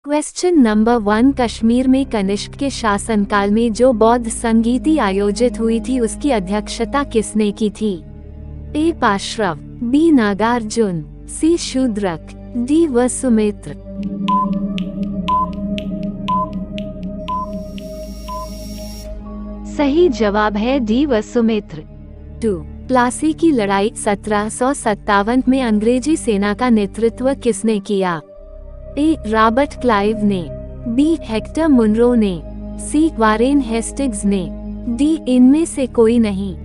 Question number 1, Kashmir में कनिष्क के शासनकाल में जो बौद्ध संगीति आयोजित हुई थी उसकी अध्यक्षता किसने की थी? ए पाशरव, बी नागार्जुन, सी शूद्रक, डी वसुमित्र। सही जवाब है डी वसुमित्र। 2. प्लासी की लड़ाई 1757 में अंग्रेजी सेना का नेतृत्व किसने किया? ए रॉबर्ट क्लाइव ने, बी हेक्टर मुनरो ने, सी वारेन हेस्टिग्स ने, डी इनमें से कोई नहीं।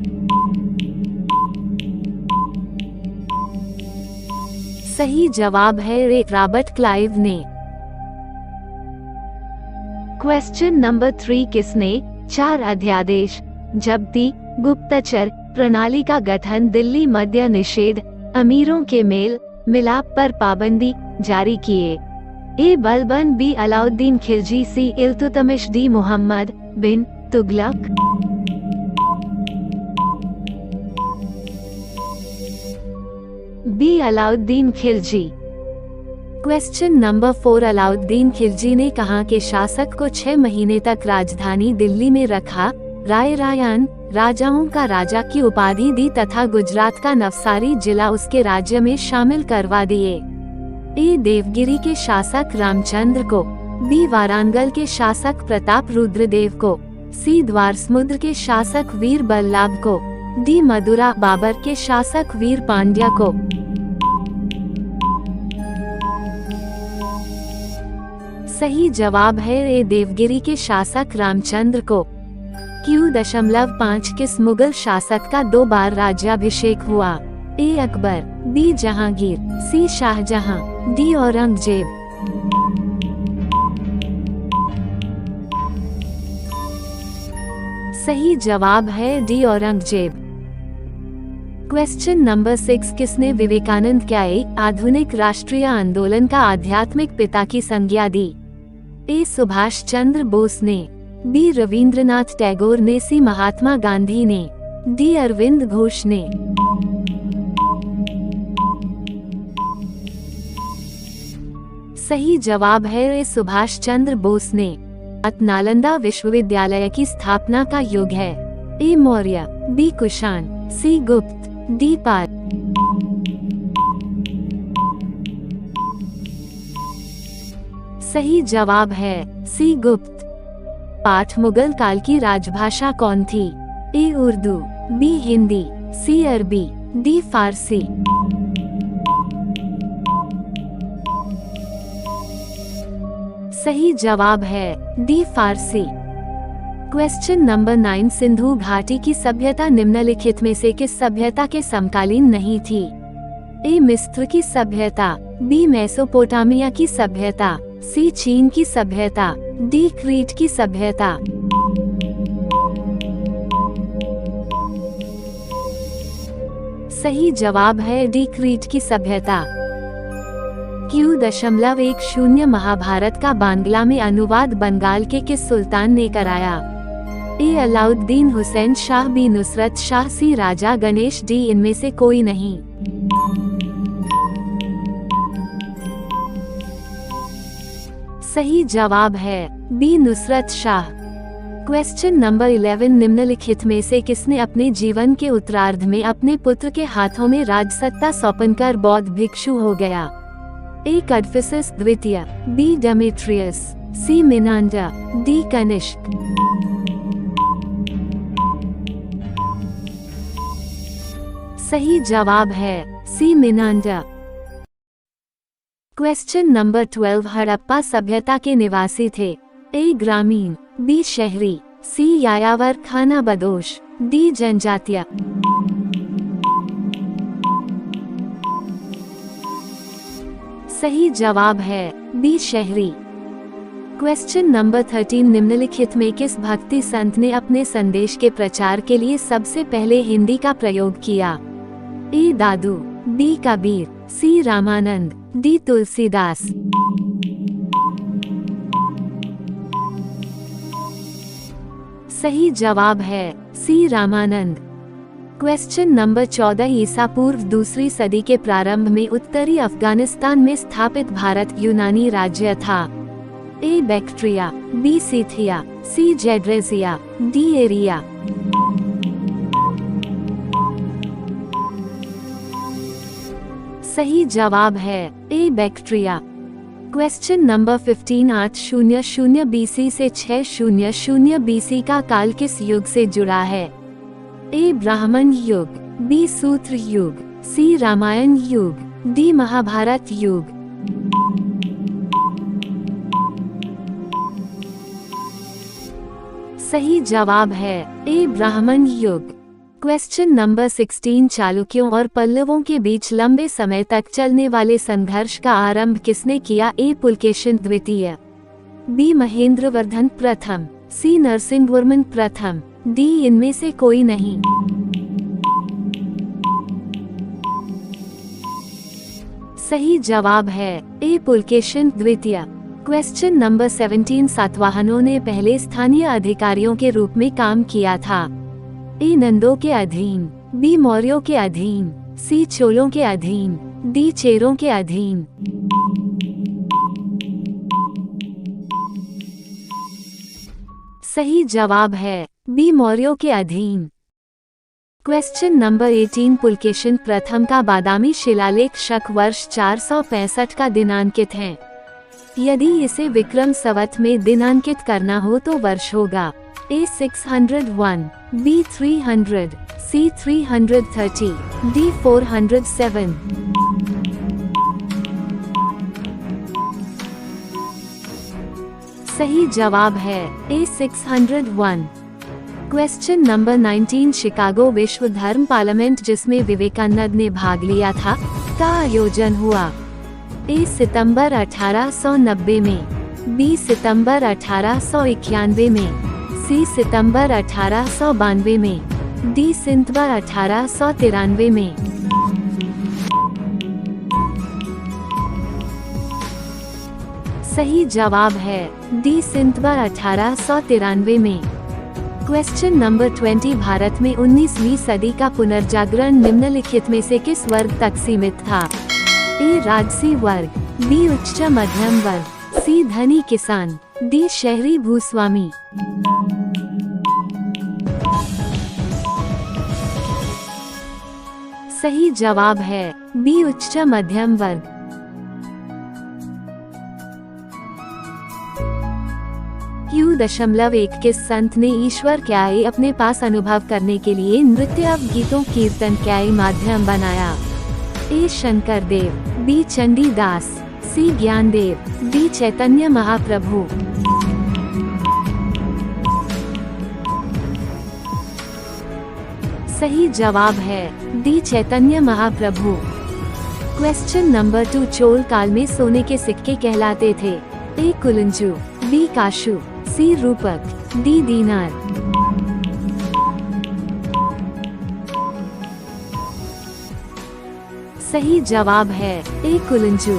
सही जवाब है ए रॉबर्ट क्लाइव ने। क्वेश्चन नंबर 3, किसने 4 अध्यादेश जब्ती, गुप्तचर प्रणाली का गठन, दिल्ली मद्य निषेध, अमीरों के मेल मिलाप पर पाबंदी जारी किए? A Balban, B Alauddin Khilji, C Iltutmish, D Mohammad bin Tughlaq. B Alauddin Khilji. Question number 4, Alauddin Khilji ने कहाँ के शासक को 6 महीने तक राजधानी दिल्ली में रखा, राय रायन राजाओं का राजा की उपाधि दी तथा गुजरात का नवसारी जिला उसके राज्य में शामिल करवा दिए? ए देवगिरी के शासक रामचंद्र को, बी वारांगल के शासक प्रताप रुद्रदेव को, सी द्वारसमुद्र के शासक वीर बल्लाभ को, डी मदुरा बाबर के शासक वीर पांड्या को। सही जवाब है ए देवगिरी के शासक रामचंद्र को। Q.5 किस मुगल शासक का 2 बार राज्याभिषेक हुआ? ए अकबर, बी जहांगीर, सी शाहजहां, डी औरंगजेब। सही जवाब है डी औरंगजेब। क्वेश्चन नंबर 6, किसने विवेकानंद क्या आधुनिक राष्ट्रीय आंदोलन का आध्यात्मिक पिता की संज्ञा दी? ए सुभाष चंद्र बोस ने, बी रविंद्रनाथ टैगोर ने, सी महात्मा गांधी ने, डी अरविंद घोष ने। सही जवाब है ए सुभाष चंद्र बोस ने। नालंदा विश्वविद्यालय की स्थापना का युग है? ए मौर्य, बी कुषाण, सी गुप्त, डी पाल। सही जवाब है सी गुप्त। पाठ मुगल काल की राजभाषा कौन थी? ए उर्दू, बी हिंदी, सी अरबी, डी फारसी। सही जवाब है डी फारसी। क्वेश्चन नंबर 9, सिंधु घाटी की सभ्यता निम्नलिखित में से किस सभ्यता के समकालीन नहीं थी? ए मिस्र की सभ्यता, बी मेसोपोटामिया की सभ्यता, सी चीन की सभ्यता, डी क्रीट की सभ्यता। सही जवाब है डी क्रीट की सभ्यता। Q.10 महाभारत का बांग्ला में अनुवाद बंगाल के किस सुल्तान ने कराया? A Alauddin Hussain Shah, B Nusrat Shah, C Raja Ganesh, D इनमें से कोई नहीं। सही जवाब है B Nusrat Shah. Question number 11, निम्नलिखित में से किसने अपने जीवन के उत्तरार्ध में अपने पुत्र के हाथों में राजसत्ता सौंपकर बौद्ध भिक्षु हो गया? ए कडफिसस द्वितीय, बी डेमेट्रियस, सी मिनांडर, डी कनिष्क। सही जवाब है सी मिनांडर। क्वेश्चन नंबर 12, हड़प्पा सभ्यता के निवासी थे? ए ग्रामीण, बी शहरी, सी यायावर खाना बदोश, डी जनजातीय। सही जवाब है बी शहरी। क्वेश्चन नंबर 13, निम्नलिखित में किस भक्ति संत ने अपने संदेश के प्रचार के लिए सबसे पहले हिंदी का प्रयोग किया? ए दादू, बी कबीर, सी रामानंद, डी तुलसीदास। सही जवाब है सी रामानंद। क्वेश्चन नंबर 14, ईसा पूर्व दूसरी सदी के प्रारंभ में उत्तरी अफगानिस्तान में स्थापित भारत यूनानी राज्य था? ए बैक्टीरिया, बी सीथिया, सी जेड्रेजिया, डी एरिया। सही जवाब है ए बैक्टीरिया। क्वेश्चन नंबर 15 800 BC से 600 BC का काल किस युग से जुड़ा है? ए ब्राह्मण युग, बी सूत्र युग, सी रामायण युग, डी महाभारत युग। सही जवाब है ए ब्राह्मण युग। क्वेश्चन नंबर 16 चालुक्यों और पल्लवों के बीच लंबे समय तक चलने वाले संघर्ष का आरंभ किसने किया? ए पुलकेशिन द्वितीय, बी महेंद्रवर्धन प्रथम, सी नरसिंहवर्मन प्रथम, डी इनमें से कोई नहीं। सही जवाब है ए पुलकेशिन द्वितीय। क्वेश्चन नंबर 17 सातवाहनों ने पहले स्थानीय अधिकारियों के रूप में काम किया था? ए नंदों के अधीन, बी मौर्यों के अधीन, सी चोलों के अधीन, डी चेरों के अधीन। सही जवाब है बी मौर्यों के अधीन। क्वेश्चन नंबर 18 पुलकेशिन प्रथम का बादामी शिलालेख शक वर्ष 465 का दिनांकित है। यदि इसे विक्रम संवत में दिनांकित करना हो तो वर्ष होगा ए 601, बी 300, सी 330, डी 407। सही जवाब है ए 601। क्वेश्चन नंबर 19 शिकागो विश्व धर्म पार्लियामेंट जिसमें विवेकानंद ने भाग लिया था का आयोजन हुआ? ए सितंबर 1890 में, बी सितंबर 1891 में, सी सितंबर 1892 में, डी सितंबर 1893 में। सही जवाब है डी सितंबर 1893 में। क्वेश्चन नंबर 20 भारत में 19वीं सदी का पुनर्जागरण निम्नलिखित में से किस वर्ग तक सीमित था? ए राजसी वर्ग, बी उच्च मध्यम वर्ग, सी धनी किसान, डी शहरी भूस्वामी। सही जवाब है बी उच्च मध्यम वर्ग। Q.1 किस संत ने ईश्वर क्याई अपने पास अनुभव करने के लिए नृत्य गीतों कीर्तन क्याई माध्यम बनाया? ए शंकर देव, बी चंडीदास, सी ज्ञानदेव, डी चैतन्य महाप्रभु। सही जवाब है D Chaitanya Mahaprabhu. Question number 2 Chola काल में सोने के सिक्के कहलाते थे? ए कुलंजू, बी काशू, सी रूपक, डी दीनार। सही जवाब है ए कुलंजू।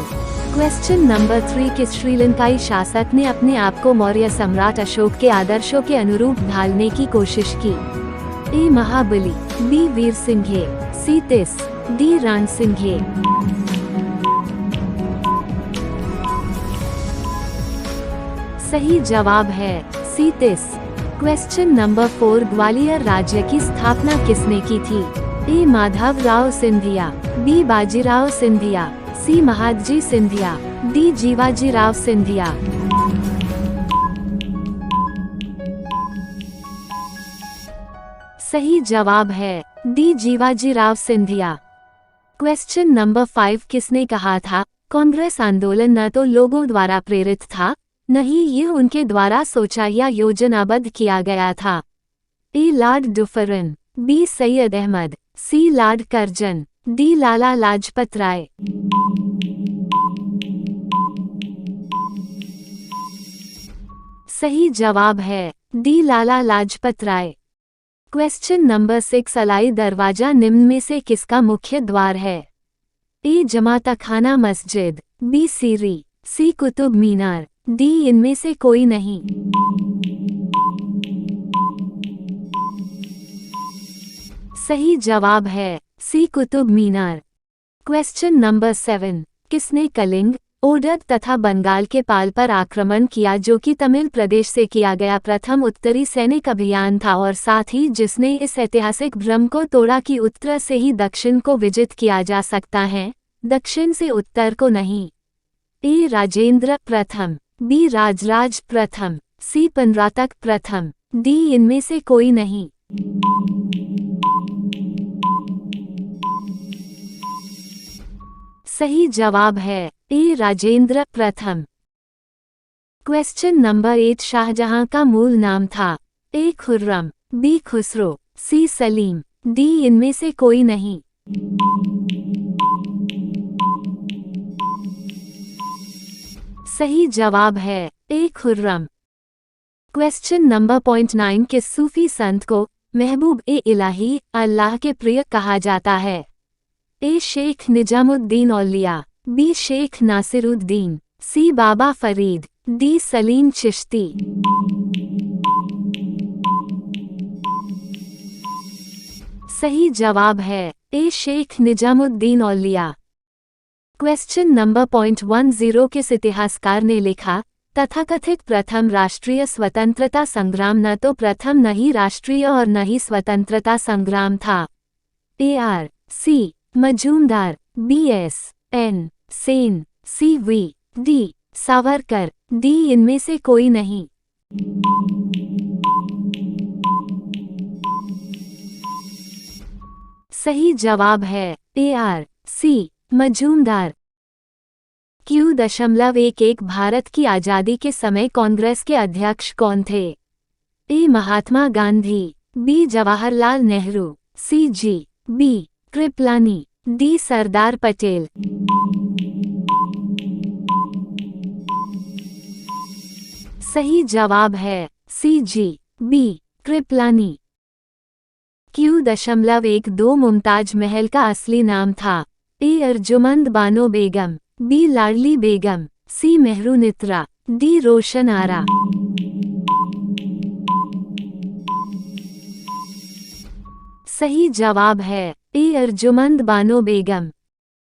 क्वेश्चन नंबर 3 किस श्रीलंकाई शासक ने अपने आप को मौर्य सम्राट अशोक के आदर्शों के अनुरूप ढालने की कोशिश की? ए महाबली, बी वीर सिंघे, सी तिस, डी रण सिंघे। सही जवाब है सी तिस। क्वेश्चन नंबर 4 ग्वालियर राज्य की स्थापना किसने की थी? ए माधव राव सिंधिया, बी बाजीराव सिंधिया, सी महादजी सिंधिया, डी जीवाजी राव सिंधिया। सही जवाब है D Jiwaji Rao Scindia. Question number 5 किसने कहा था कांग्रेस आंदोलन न तो लोगों द्वारा प्रेरित था, नहीं यह उनके द्वारा सोचा या योजनाबद्ध किया गया था? ए लॉर्ड डुफरिन, बी सैयद अहमद, सी Lord Curzon, D Lala Lajpat Rai. सही जवाब है D Lala Lajpat Rai. Question number 6 Alai दरवाजा निम्न में से किसका मुख्य द्वार है? ए जमाता खाना मस्जिद, बी सीरी, सी कुतुब मीनार, डी इनमें से कोई नहीं। सही जवाब है सी कुतुब मीनार। क्वेश्चन नंबर 7 किसने कलिंग, ओडर तथा बंगाल के पाल पर आक्रमण किया, जो कि तमिल प्रदेश से किया गया प्रथम उत्तरी सैनिक अभियान था और साथ ही जिसने इस ऐतिहासिक भ्रम को तोड़ा कि उत्तर से ही दक्षिण को विजित किया जा सकता है, दक्षिण से उत्तर को नहीं। ए राजेंद्र प्रथम, बी राजराज प्रथम, सी पनरातक प्रथम, डी इनमें से कोई नहीं। सही जवाब है ए राजेंद्र प्रथम। क्वेश्चन नंबर 8 शाहजहां का मूल नाम था। ए खुर्रम, बी खुसरो, सी सलीम, डी इनमें से कोई नहीं। सही जवाब है ए खुर्रम। क्वेश्चन नंबर 9 किस सूफी संत को महबूब ए इलाही अल्लाह के प्रिय कहा जाता है? ए शेख निजामुद्दीन औलिया, बी शेख नासिरुद्दीन, सी बाबा फरीद, डी सलीम चिश्ती। सही जवाब है ए शेख निजामुद्दीन औलिया। क्वेश्चन नंबर 10 किस इतिहासकार ने लिखा तथाकथित प्रथम राष्ट्रीय स्वतंत्रता संग्राम न तो प्रथम न ही राष्ट्रीय और न ही स्वतंत्रता संग्राम था? A R C Majumdar, B S N Sen, C V D Savarkar, D इनमें से कोई नहीं। सही जवाब है A R C Majumdar. Q.11 Bharat की आज़ादी के समय कांग्रेस के अध्यक्ष कौन थे? A Mahatma Gandhi, B Jawaharlal Nehru, C J B Kripalani, D Sardar Patel. सही जवाब है C J B Kripalani. Q.12 Mumtaz Mahal का असली नाम था? A Arjumand Bano Begum, B Ladli Begum, C मेहरुनित्रा, D रोशन आरा। सही जवाब है ए अर्जुमंद बानो बेगम।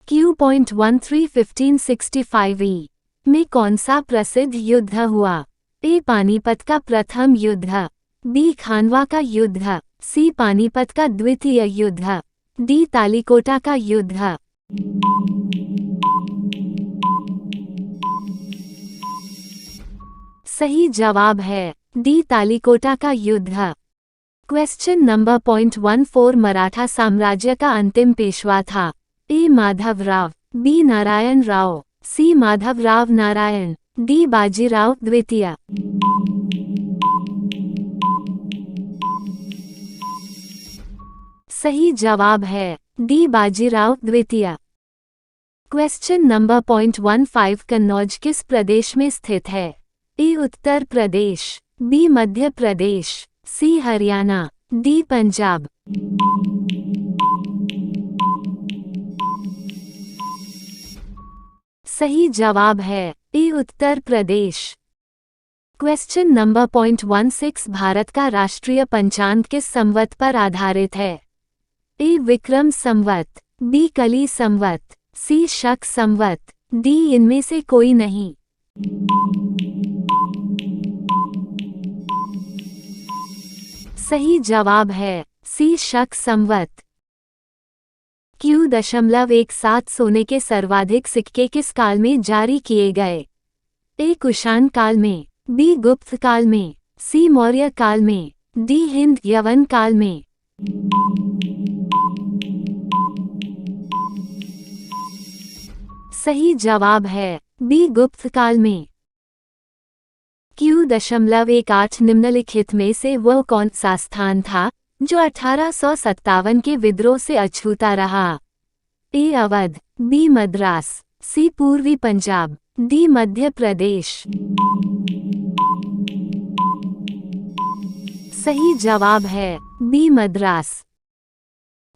Q.13 1565 में कौन सा प्रसिद्ध युद्ध हुआ? ए पानीपत का प्रथम युद्ध, बी खानवा का युद्ध, सी पानीपत का द्वितीय युद्ध, डी तालिकोटा का युद्ध। सही जवाब है डी तालिकोटा का युद्ध। क्वेश्चन नंबर 14 मराठा साम्राज्य का अंतिम पेशवा था? ए माधवराव, बी नारायण राव, सी माधवराव नारायण, डी बाजीराव द्वितीय। सही जवाब है डी बाजीराव द्वितीय। क्वेश्चन नंबर 15 कन्नौज किस प्रदेश में स्थित है? ए उत्तर प्रदेश, बी मध्य प्रदेश, सी हरियाणा, डी पंजाब। सही जवाब है ए उत्तर प्रदेश। क्वेश्चन नंबर 16 भारत का राष्ट्रीय पंचांग किस संवत पर आधारित है? ए विक्रम संवत, बी कली संवत, सी शक संवत, डी इनमें से कोई नहीं। सही जवाब है सी शक संवत। Q.17 सोने के सर्वाधिक सिक्के किस काल में जारी किए गए? ए कुषाण काल में, बी गुप्त काल में, सी मौर्य काल में, डी हिंद यवन काल में। सही जवाब है बी गुप्त काल में। Q.18 निम्नलिखित में से वह कौन सा स्थान था जो 1857 के विद्रोह से अछूता रहा? ए अवध, बी मद्रास, सी पूर्वी पंजाब, डी मध्य प्रदेश। सही जवाब है बी मद्रास।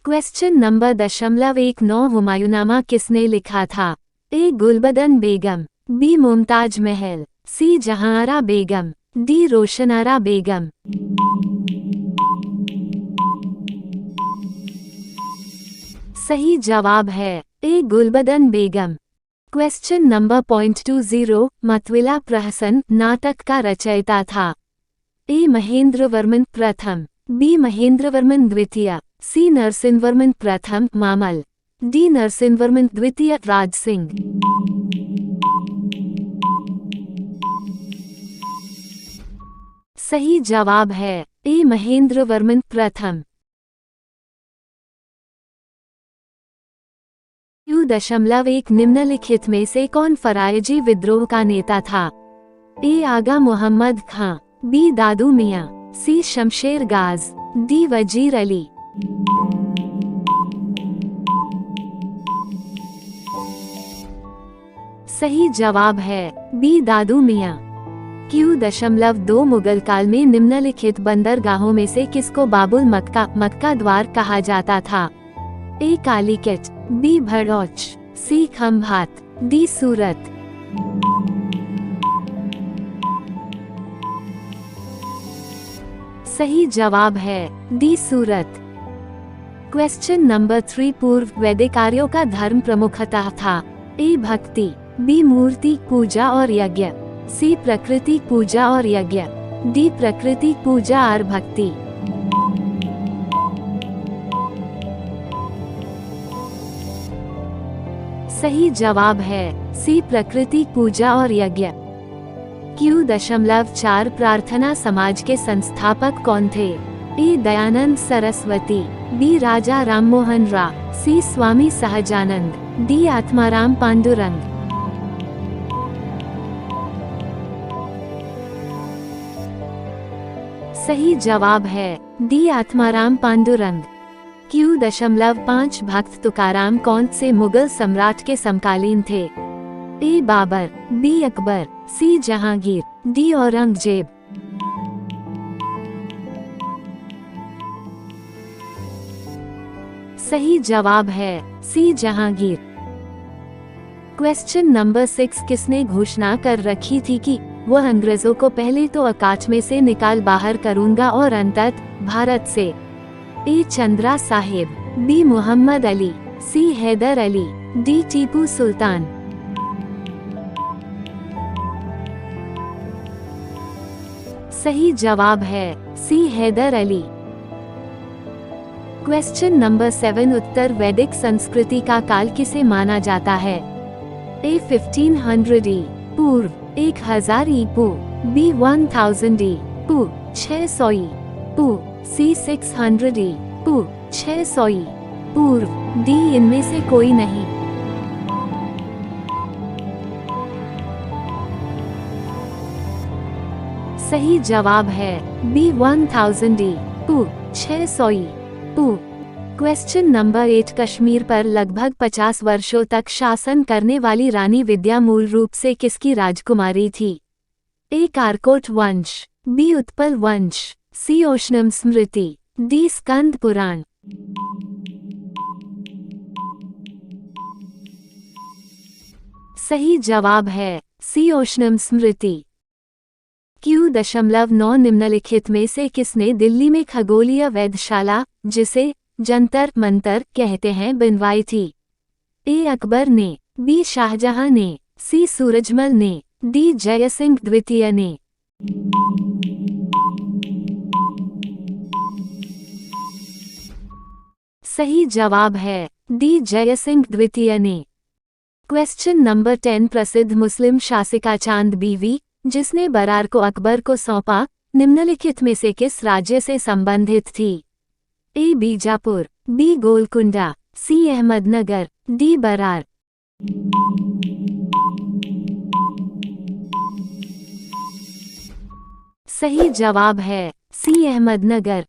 क्वेश्चन नंबर 19 हुमायूंनामा किसने लिखा था? ए गुलबदन बेगम, बी मुमताज महल, सी जहांआरा बेगम, डी रोशनारा बेगम। सही जवाब है ए गुलबदन बेगम। क्वेश्चन नंबर .20 मतविला प्रहसन नाटक का रचयिता था? ए महेंद्रवर्मन प्रथम, बी महेंद्रवर्मन द्वितीय, सी नरसिंहवर्मन प्रथम मामल, डी नरसिंहवर्मन द्वितीय राज सिंह। सही जवाब है ए महेंद्रवर्मन प्रथम। Q.1 निम्नलिखित में से कौन फरायजी विद्रोह का नेता था? ए आगा मोहम्मद खां, बी दादू मियां, सी शमशेर गाज, डी वजीर अली। सही जवाब है बी दादू मियां। Q.2 मुगल काल में निम्नलिखित बंदरगाहों में से किसको बाबुल मक्का द्वार कहा जाता था? ए कालीकट, बी भड़ौच, सी खंभात, डी सूरत। सही जवाब है डी सूरत। क्वेश्चन नंबर 3 पूर्व वैदिक आर्यों का धर्म प्रमुखतः था? ए भक्ति, बी मूर्ति पूजा और यज्ञ, सी प्रकृति पूजा और यज्ञ, डी प्रकृति पूजा और भक्ति। सही जवाब है सी प्रकृति पूजा और यज्ञ। Q.4 प्रार्थना समाज के संस्थापक कौन थे? ए दयानंद सरस्वती, बी राजा राममोहन राय, सी स्वामी सहजानंद, डी आत्माराम पांडुरंग। सही जवाब है डी आत्माराम पांडुरंग। Q.5 भक्त तुकाराम कौन से मुगल सम्राट के समकालीन थे? ए बाबर, बी अकबर, सी जहांगीर, डी औरंगजेब। सही जवाब है सी जहांगीर। क्वेश्चन नंबर 6 किसने घोषणा कर रखी थी कि वह अंग्रेजों को पहले तो अकाच में से निकाल बाहर करूंगा और अंततः भारत से? ए चंद्रा साहिब, बी मोहम्मद अली, सी हैदर अली, डी टीपू सुल्तान। सही जवाब है सी हैदर अली। क्वेश्चन नंबर 7 उत्तर वैदिक संस्कृति का काल किसे माना जाता है? ए 1500 ई पूर्व, 1000 ई पू, बी 1000 ई पू, 600 ई पू, सी 600 ई पू, 600 ई पूर्व, डी इनमें से कोई नहीं। सही जवाब है बी 1000 ई पू, 600 ई पू। क्वेश्चन नंबर 8 कश्मीर पर लगभग 50 वर्षों तक शासन करने वाली रानी विद्या मूल रूप से किसकी राजकुमारी थी? ए कारकोट वंश, बी उत्पल वंश, सी ओशनम स्मृति, डी स्कंद पुराण। सही जवाब है सी ओशनम स्मृति। Q.9 निम्नलिखित में से किसने दिल्ली में खगोलीय वेधशाला, जिसे जंतर मंतर कहते हैं, बनवाई थी? ए अकबर ने, बी शाहजहां ने, सी सूरजमल ने, डी जयसिंह द्वितीय ने। सही जवाब है डी जयसिंह द्वितीय ने। क्वेश्चन नंबर 10 प्रसिद्ध मुस्लिम शासिका चांद बीवी, जिसने बरार को अकबर को सौंपा, निम्नलिखित में से किस राज्य से संबंधित थी? ए बीजापुर, बी गोलकुंडा, सी अहमदनगर, डी बरार। सही जवाब है सी अहमदनगर।